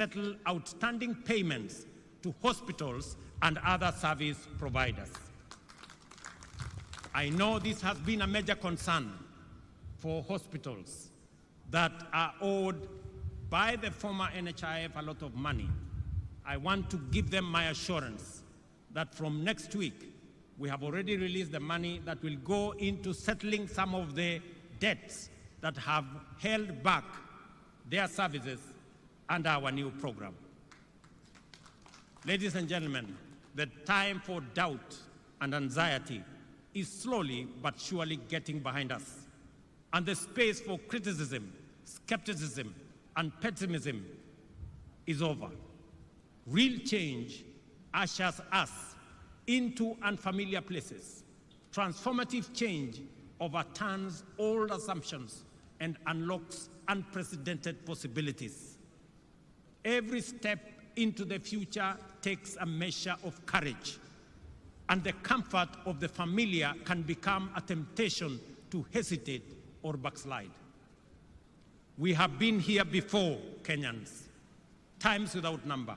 settle outstanding payments to hospitals and other service providers. I know this has been a major concern for hospitals that are owed by the former NHIF a lot of money. I want to give them my assurance that from next week, we have already released the money that will go into settling some of the debts that have held back their services under our new program. Ladies and gentlemen, the time for doubt and anxiety is slowly but surely getting behind us, and the space for criticism, skepticism, and pessimism is over. Real change ushers us into unfamiliar places. Transformative change overturns old assumptions and unlocks unprecedented possibilities. Every step into the future takes a measure of courage, and the comfort of the familiar can become a temptation to hesitate or backslide. We have been here before, Kenyans, times without number.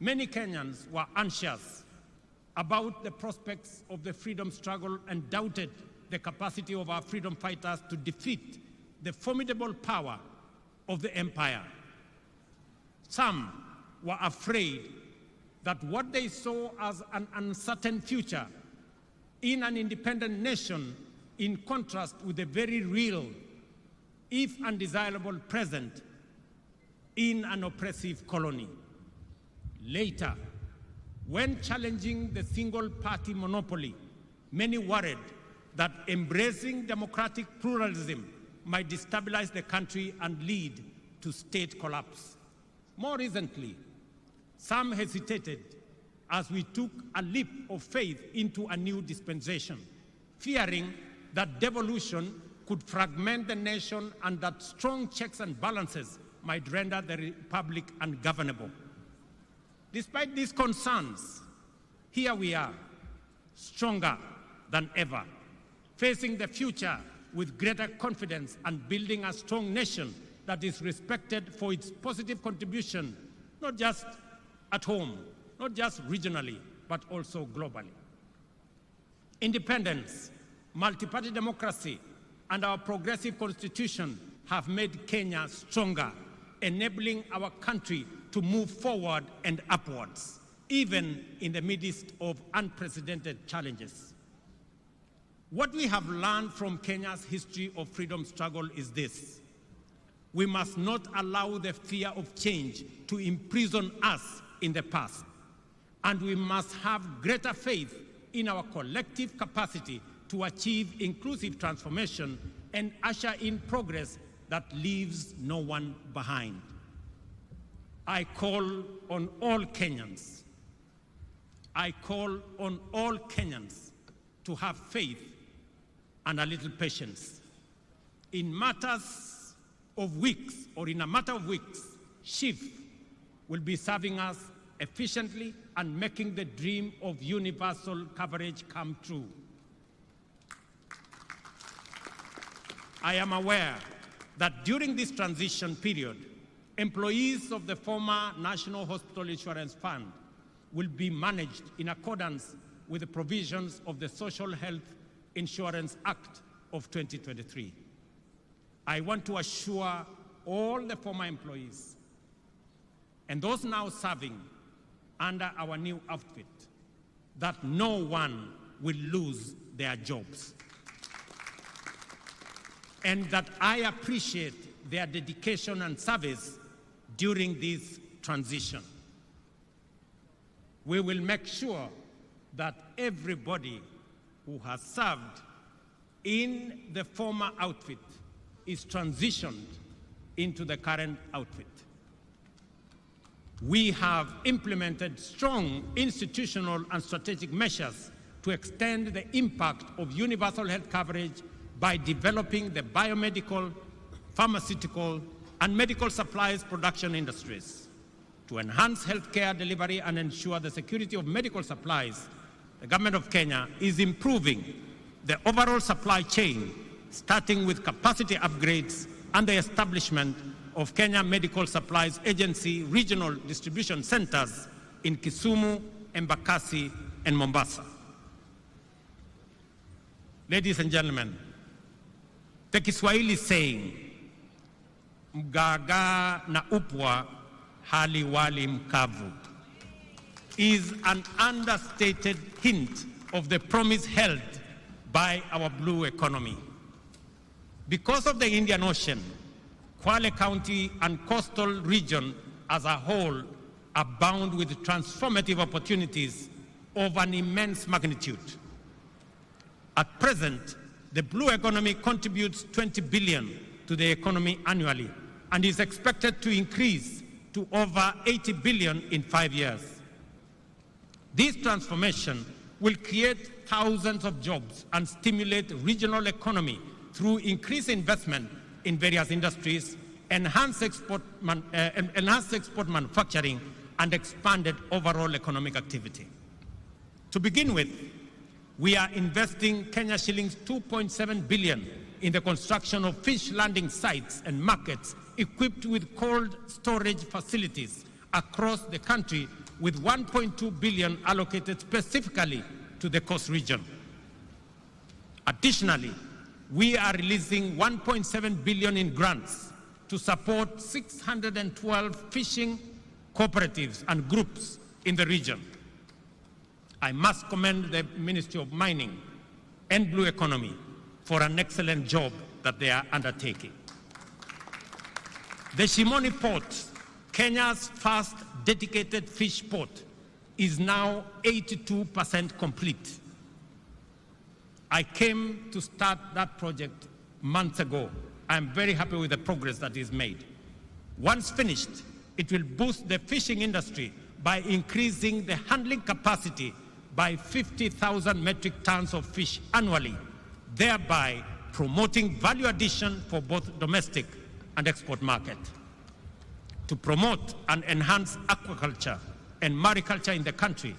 Many Kenyans were anxious about the prospects of the freedom struggle and doubted the capacity of our freedom fighters to defeat the formidable power of the empire. Some were afraid that what they saw as an uncertain future in an independent nation, in contrast with the very real, if undesirable, present in an oppressive colony. Later, when challenging the single-party monopoly, many worried that embracing democratic pluralism might destabilize the country and lead to state collapse. More recently, some hesitated as we took a leap of faith into a new dispensation, fearing that devolution could fragment the nation and that strong checks and balances might render the republic ungovernable. Despite these concerns, here we are, stronger than ever, facing the future with greater confidence and building a strong nation that is respected for its positive contribution, not just at home, not just regionally, but also globally. Independence, multi-party democracy, and our progressive constitution have made Kenya stronger, enabling our country to move forward and upwards, even in the midst of unprecedented challenges. What we have learned from Kenya's history of freedom struggle is this: we must not allow the fear of change to imprison us in the past, and we must have greater faith in our collective capacity to achieve inclusive transformation and usher in progress that leaves no one behind. I call on all Kenyans. I call on all Kenyans to have faith and a little patience. In matters of weeks, or in a matter of weeks, NHIF will be serving us efficiently and making the dream of universal coverage come true. I am aware that during this transition period, employees of the former National Hospital Insurance Fund will be managed in accordance with the provisions of the Social Health Insurance Act of 2023. I want to assure all the former employees and those now serving under our new outfit that no one will lose their jobs, and that I appreciate their dedication and service during this transition. We will make sure that everybody who has served in the former outfit is transitioned into the current outfit. We have implemented strong institutional and strategic measures to extend the impact of universal health coverage by developing the biomedical, pharmaceutical, and medical supplies production industries. To enhance healthcare delivery and ensure the security of medical supplies, the government of Kenya is improving the overall supply chain, starting with capacity upgrades and the establishment of Kenya Medical Supplies Agency regional distribution centers in Kisumu, Embakasi, and Mombasa. Ladies and gentlemen, the Kiswahili saying, mgaga na upwa hali wali mkavu, is an understated hint of the promise held by our blue economy. Because of the Indian Ocean, Kwale County and coastal region as a whole abound with transformative opportunities of an immense magnitude. At present, the blue economy contributes 20 billion to the economy annually and is expected to increase to over 80 billion in 5 years. This transformation will create thousands of jobs and stimulate regional economy through increased investment in various industries, enhanced export manufacturing, and expanded overall economic activity. To begin with, we are investing Kenya shillings 2.7 billion in the construction of fish landing sites and markets equipped with cold storage facilities across the country, with 1.2 billion allocated specifically to the coast region. Additionally, we are releasing 1.7 billion in grants to support 612 fishing cooperatives and groups in the region. I must commend the Ministry of Mining and Blue Economy for an excellent job that they are undertaking. The Shimoni Port, Kenya's first dedicated fish port, is now 82% complete. I came to start that project months ago. I'm very happy with the progress that is made. Once finished, it will boost the fishing industry by increasing the handling capacity by 50,000 metric tons of fish annually, thereby promoting value addition for both domestic and export market. To promote and enhance aquaculture and mariculture in the country,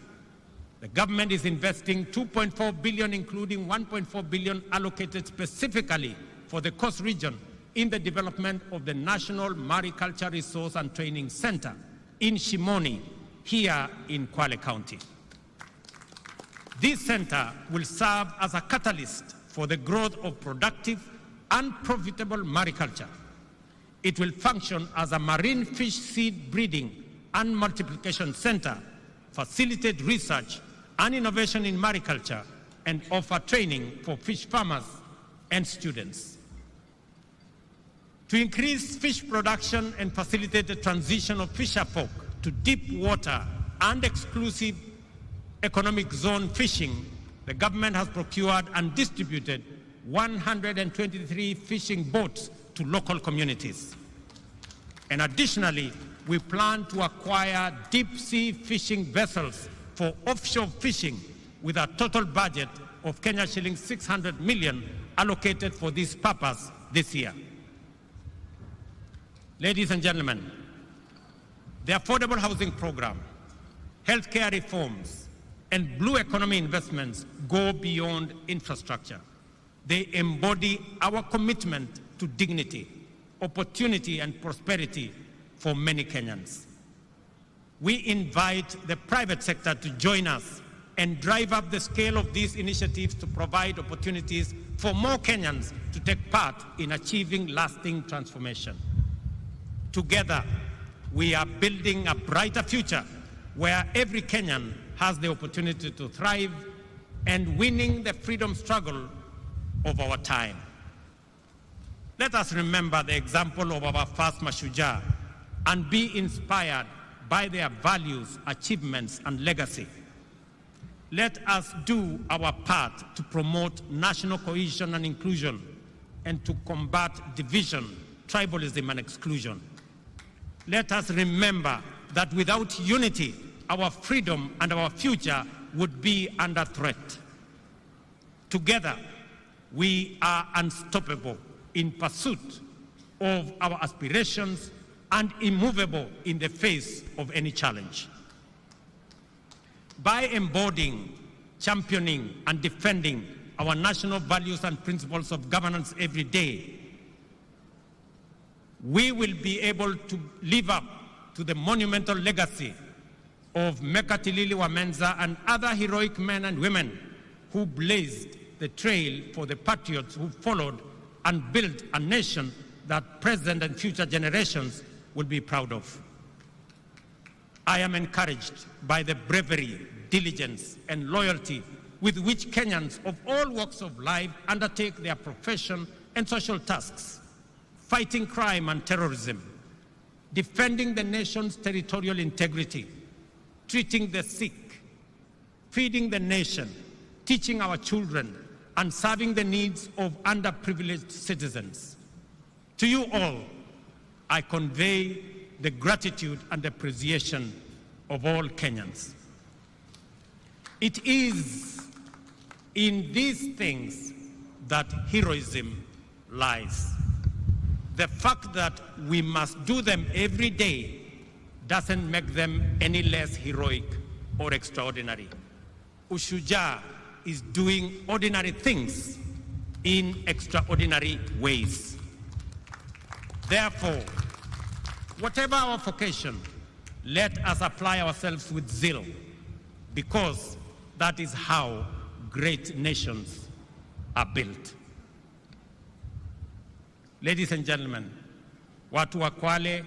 the government is investing 2.4 billion, including 1.4 billion allocated specifically for the coast region in the development of the National Mariculture Resource and Training Center in Shimoni, here in Kwale County. This center will serve as a catalyst for the growth of productive and profitable mariculture. It will function as a marine fish seed breeding and multiplication center, facilitate research and innovation in mariculture, and offer training for fish farmers and students. To increase fish production and facilitate the transition of fisher folk to deep water and exclusive economic zone fishing, the government has procured and distributed 123 fishing boats to local communities. And additionally, we plan to acquire deep sea fishing vessels for offshore fishing with a total budget of Kenya shillings 600 million allocated for this purpose this year. Ladies and gentlemen, the affordable housing program, healthcare reforms, and blue economy investments go beyond infrastructure. They embody our commitment to dignity, opportunity, and prosperity for many Kenyans. We invite the private sector to join us and drive up the scale of these initiatives to provide opportunities for more Kenyans to take part in achieving lasting transformation. Together, we are building a brighter future where every Kenyan has the opportunity to thrive and winning the freedom struggle of our time. Let us remember the example of our first Mashujaa and be inspired by their values, achievements, and legacy. Let us do our part to promote national cohesion and inclusion and to combat division, tribalism, and exclusion. Let us remember that without unity, our freedom and our future would be under threat. Together, we are unstoppable in pursuit of our aspirations and immovable in the face of any challenge. By embodying, championing, and defending our national values and principles of governance every day, we will be able to live up to the monumental legacy of Mekatilili Wamenza and other heroic men and women who blazed the trail for the patriots who followed and built a nation that present and future generations will be proud of. I am encouraged by the bravery, diligence, and loyalty with which Kenyans of all walks of life undertake their profession and social tasks, fighting crime and terrorism, defending the nation's territorial integrity, treating the sick, feeding the nation, teaching our children, and serving the needs of underprivileged citizens. To you all, I convey the gratitude and appreciation of all Kenyans. It is in these things that heroism lies. The fact that we must do them every day doesn't make them any less heroic or extraordinary. Ushujaa is doing ordinary things in extraordinary ways. Therefore, whatever our vocation, let us apply ourselves with zeal, because that is how great nations are built. Ladies and gentlemen, watu wa Kwale